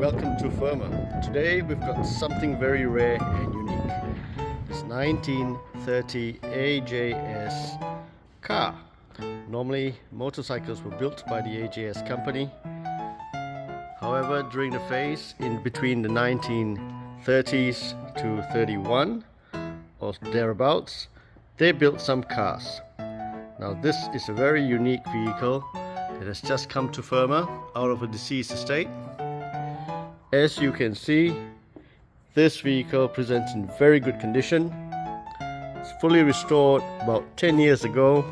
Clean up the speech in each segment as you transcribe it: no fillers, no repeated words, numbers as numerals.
welcome to Firma. Today we've got something very rare and unique. It's 1930 AJS car. Normally motorcycles were built by the AJS company. However, during the phase in between the 1930s to 31 or thereabouts, they built some cars. Now this is a very unique vehicle that has just come to Firma out of a deceased estate. As you can see, this vehicle presents in very good condition. It's fully restored about 10 years ago.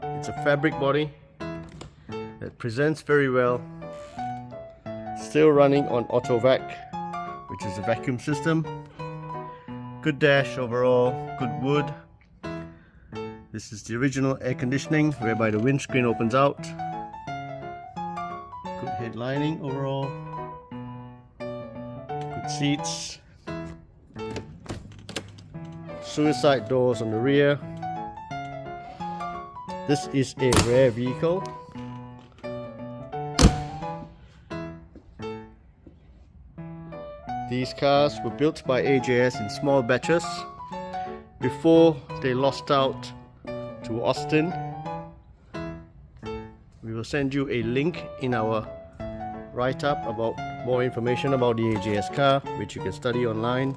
It's a fabric body that presents very well. Still running on auto vac, which is a vacuum system. Good dash overall, good wood. This is the original air conditioning, whereby the windscreen opens out. Good head lining overall. Good seats. Suicide doors on the rear. This is a rare vehicle. These cars were built by AJS in small batches before they lost out to Austin. We will send you a link in our write-up about more information about the AJS car, which you can study online.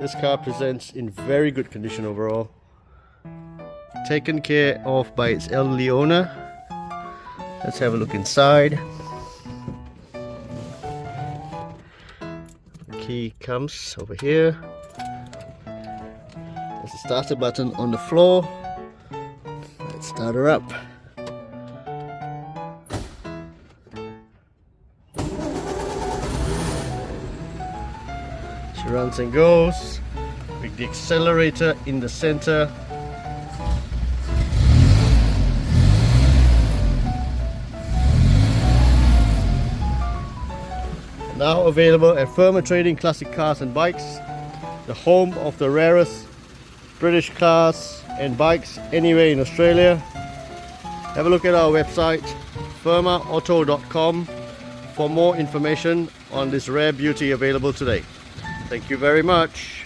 This car presents in very good condition overall, taken care of by its elderly owner. Let's have a look inside. The key comes over here. There's a starter button on the floor. Let's start her up. She runs and goes with the accelerator in the center. Now available at Firma Trading Classic Cars and Bikes, the home of the rarest British cars and bikes anywhere in Australia. Have a look at our website firmaauto.com for more information on this rare beauty available today. Thank you very much.